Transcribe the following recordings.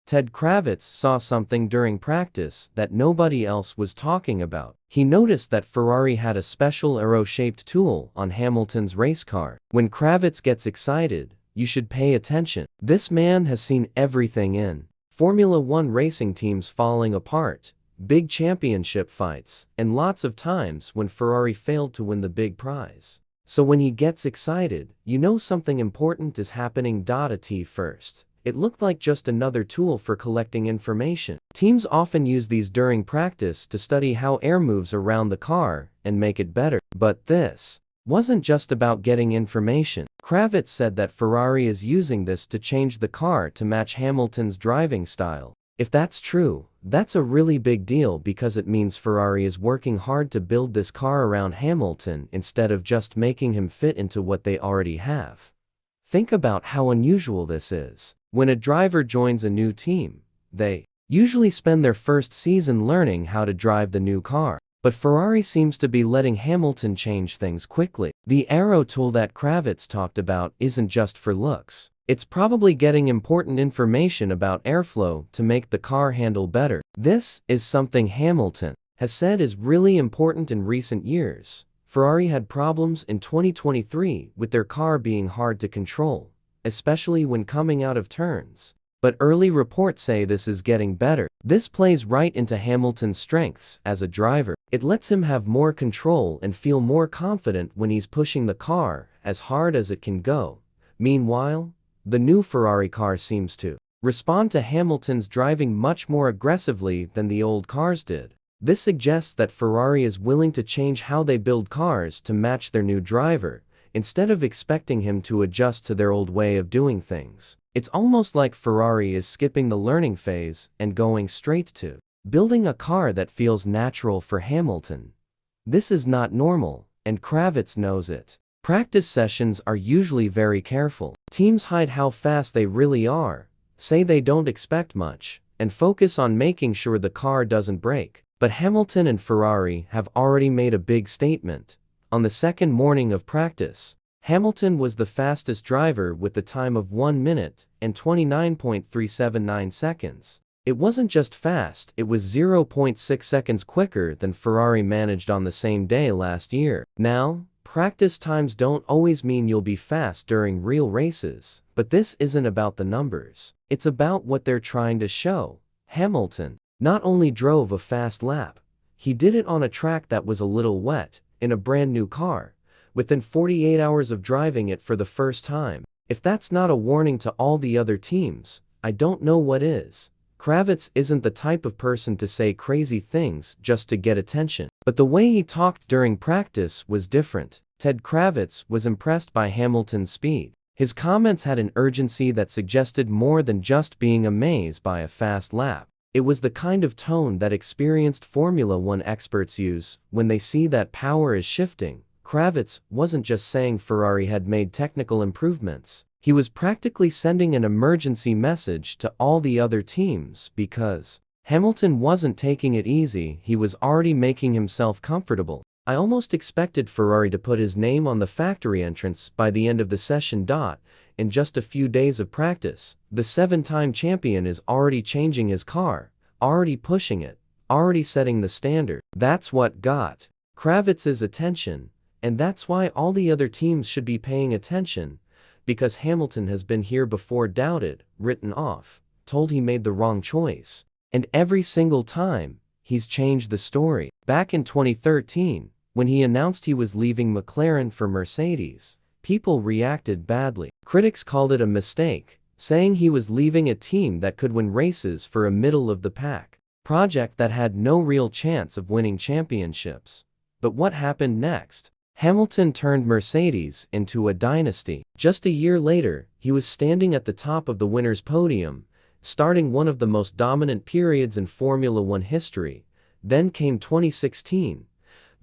Ted Kravitz saw something during practice that nobody else was talking about. He noticed that Ferrari had a special arrow-shaped tool on Hamilton's race car. When Kravitz gets excited, you should pay attention. This man has seen everything in Formula One racing teams falling apart, big championship fights, and lots of times when Ferrari failed to win the big prize. So when he gets excited, you know something important is happening. At first, it looked like just another tool for collecting information. Teams often use these during practice to study how air moves around the car and make it better. But this wasn't just about getting information. Kravitz said that Ferrari is using this to change the car to match Hamilton's driving style. If that's true, that's a really big deal because it means Ferrari is working hard to build this car around Hamilton instead of just making him fit into what they already have. Think about how unusual this is. When a driver joins a new team, they usually spend their first season learning how to drive the new car. But Ferrari seems to be letting Hamilton change things quickly. The arrow tool that Kravitz talked about isn't just for looks. It's probably getting important information about airflow to make the car handle better. This is something Hamilton has said is really important in recent years. Ferrari had problems in 2023 with their car being hard to control, especially when coming out of turns. But early reports say this is getting better. This plays right into Hamilton's strengths as a driver. It lets him have more control and feel more confident when he's pushing the car as hard as it can go. Meanwhile, the new Ferrari car seems to respond to Hamilton's driving much more aggressively than the old cars did. This suggests that Ferrari is willing to change how they build cars to match their new driver, instead of expecting him to adjust to their old way of doing things. It's almost like Ferrari is skipping the learning phase and going straight to building a car that feels natural for Hamilton. This is not normal, and Kravitz knows it. Practice sessions are usually very careful. Teams hide how fast they really are, say they don't expect much, and focus on making sure the car doesn't break. But Hamilton and Ferrari have already made a big statement. On the second morning of practice, Hamilton was the fastest driver with the time of 1 minute and 29.379 seconds. It wasn't just fast, it was 0.6 seconds quicker than Ferrari managed on the same day last year. Now, practice times don't always mean you'll be fast during real races, but this isn't about the numbers. It's about what they're trying to show. Hamilton not only drove a fast lap, he did it on a track that was a little wet, in a brand new car, within 48 hours of driving it for the first time. If that's not a warning to all the other teams, I don't know what is. Kravitz isn't the type of person to say crazy things just to get attention. But the way he talked during practice was different. Ted Kravitz was impressed by Hamilton's speed. His comments had an urgency that suggested more than just being amazed by a fast lap. It was the kind of tone that experienced Formula One experts use when they see that power is shifting. Kravitz wasn't just saying Ferrari had made technical improvements. He was practically sending an emergency message to all the other teams because Hamilton wasn't taking it easy, he was already making himself comfortable. I almost expected Ferrari to put his name on the factory entrance by the end of the session. In just a few days of practice, the 7-time champion is already changing his car, already pushing it, already setting the standard. That's what got Kravitz's attention, and that's why all the other teams should be paying attention, because Hamilton has been here before, doubted, written off, told he made the wrong choice. And every single time, he's changed the story. Back in 2013, when he announced he was leaving McLaren for Mercedes, people reacted badly. Critics called it a mistake, saying he was leaving a team that could win races for a middle-of-the-pack project that had no real chance of winning championships. But what happened next? Hamilton turned Mercedes into a dynasty. Just a year later, he was standing at the top of the winners' podium, starting one of the most dominant periods in Formula One history. Then came 2016,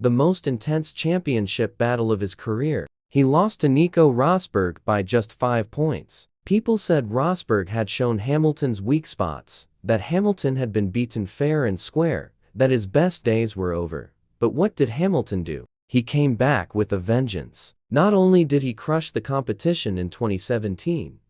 the most intense championship battle of his career. He lost to Nico Rosberg by just 5 points. People said Rosberg had shown Hamilton's weak spots, that Hamilton had been beaten fair and square, that his best days were over. But what did Hamilton do? He came back with a vengeance. Not only did he crush the competition in 2017,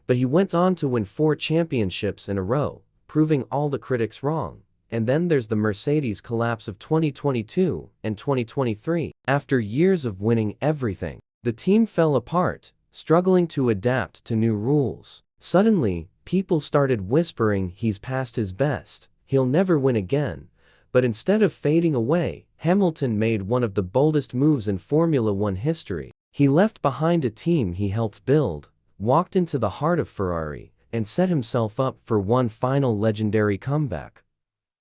but he went on to win 4 championships in a row, proving all the critics wrong. And then there's the Mercedes collapse of 2022 and 2023. After years of winning everything, the team fell apart, struggling to adapt to new rules. Suddenly, people started whispering he's past his best, he'll never win again. But instead of fading away, Hamilton made one of the boldest moves in Formula One history. He left behind a team he helped build, walked into the heart of Ferrari, and set himself up for one final legendary comeback.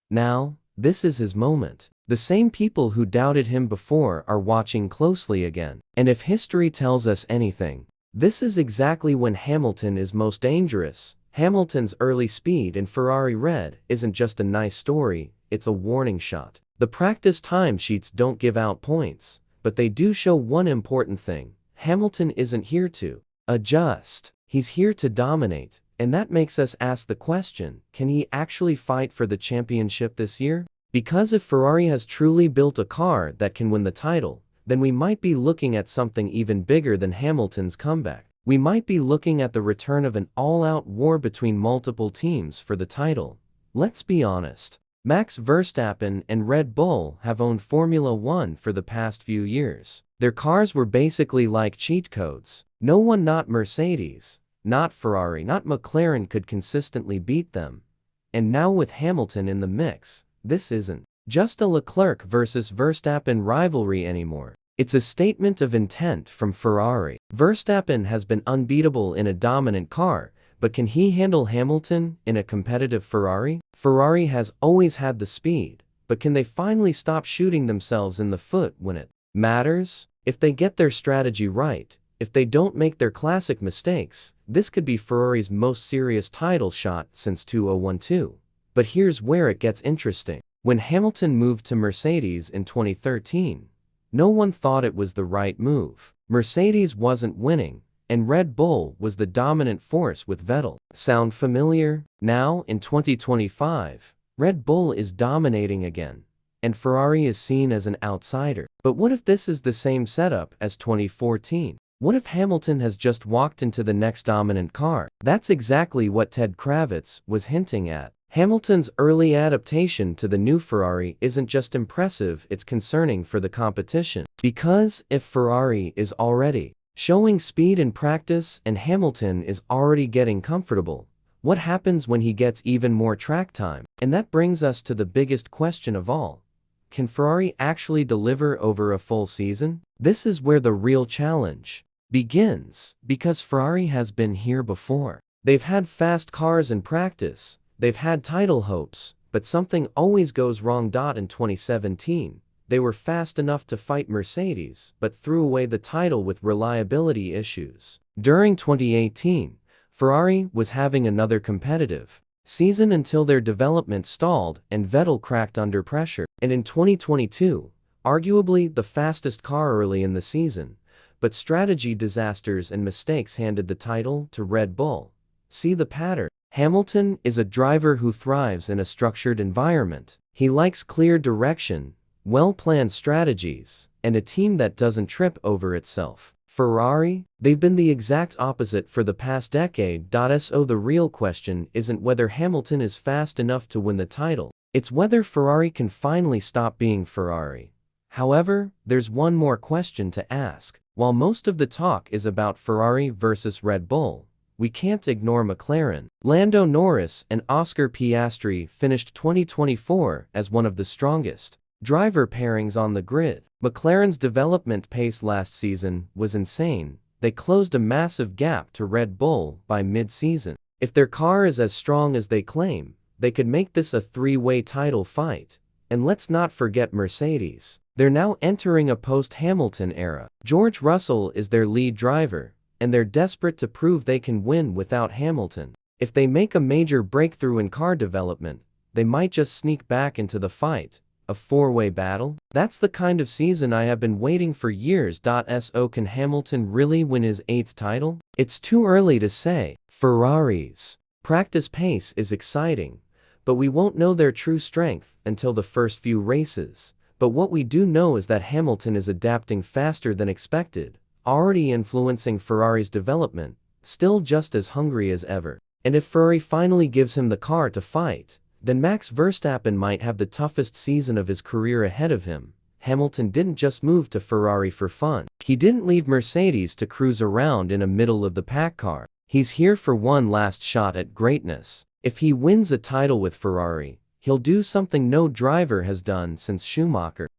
Now, this is his moment. The same people who doubted him before are watching closely again. And if history tells us anything, this is exactly when Hamilton is most dangerous. Hamilton's early speed in Ferrari Red isn't just a nice story, it's a warning shot. The practice timesheets don't give out points, but they do show one important thing. Hamilton isn't here to adjust. He's here to dominate. And that makes us ask the question, can he actually fight for the championship this year? Because if Ferrari has truly built a car that can win the title, then we might be looking at something even bigger than Hamilton's comeback. We might be looking at the return of an all-out war between multiple teams for the title. Let's be honest. Max Verstappen and Red Bull have owned Formula One for the past few years. Their cars were basically like cheat codes. No one, not Mercedes, not Ferrari, not McLaren, could consistently beat them. And now with Hamilton in the mix, this isn't just a Leclerc versus Verstappen rivalry anymore. It's a statement of intent from Ferrari. Verstappen has been unbeatable in a dominant car, but can he handle Hamilton in a competitive Ferrari? Ferrari has always had the speed, but can they finally stop shooting themselves in the foot when it matters? If they get their strategy right, if they don't make their classic mistakes, this could be Ferrari's most serious title shot since 2012. But here's where it gets interesting. When Hamilton moved to Mercedes in 2013, no one thought it was the right move. Mercedes wasn't winning, and Red Bull was the dominant force with Vettel. Sound familiar? Now, in 2025, Red Bull is dominating again, and Ferrari is seen as an outsider. But what if this is the same setup as 2014? What if Hamilton has just walked into the next dominant car? That's exactly what Ted Kravitz was hinting at. Hamilton's early adaptation to the new Ferrari isn't just impressive, it's concerning for the competition. Because if Ferrari is already showing speed in practice and Hamilton is already getting comfortable, what happens when he gets even more track time? And that brings us to the biggest question of all. Can Ferrari actually deliver over a full season? This is where the real challenge begins, because Ferrari has been here before. They've had fast cars in practice, they've had title hopes, but something always goes wrong. In 2017, they were fast enough to fight Mercedes, but threw away the title with reliability issues. During 2018, Ferrari was having another competitive season until their development stalled and Vettel cracked under pressure. And in 2022, arguably the fastest car early in the season, but strategy disasters and mistakes handed the title to Red Bull. See the pattern. Hamilton is a driver who thrives in a structured environment. He likes clear direction, well-planned strategies, and a team that doesn't trip over itself. Ferrari? They've been the exact opposite for the past decade. So the real question isn't whether Hamilton is fast enough to win the title. It's whether Ferrari can finally stop being Ferrari. However, there's one more question to ask. While most of the talk is about Ferrari versus Red Bull, we can't ignore McLaren. Lando Norris and Oscar Piastri finished 2024 as one of the strongest driver pairings on the grid. McLaren's development pace last season was insane. They closed a massive gap to Red Bull by mid-season. If their car is as strong as they claim, they could make this a three-way title fight. And let's not forget Mercedes. They're now entering a post-Hamilton era. George Russell is their lead driver, and they're desperate to prove they can win without Hamilton. If they make a major breakthrough in car development, they might just sneak back into the fight. A four-way battle? That's the kind of season I have been waiting for years. So can Hamilton really win his 8th title? It's too early to say. Ferrari's practice pace is exciting, but we won't know their true strength until the first few races. But what we do know is that Hamilton is adapting faster than expected, already influencing Ferrari's development, still just as hungry as ever. And if Ferrari finally gives him the car to fight, then Max Verstappen might have the toughest season of his career ahead of him. Hamilton didn't just move to Ferrari for fun. He didn't leave Mercedes to cruise around in a middle-of-the-pack car. He's here for one last shot at greatness. If he wins a title with Ferrari, he'll do something no driver has done since Schumacher.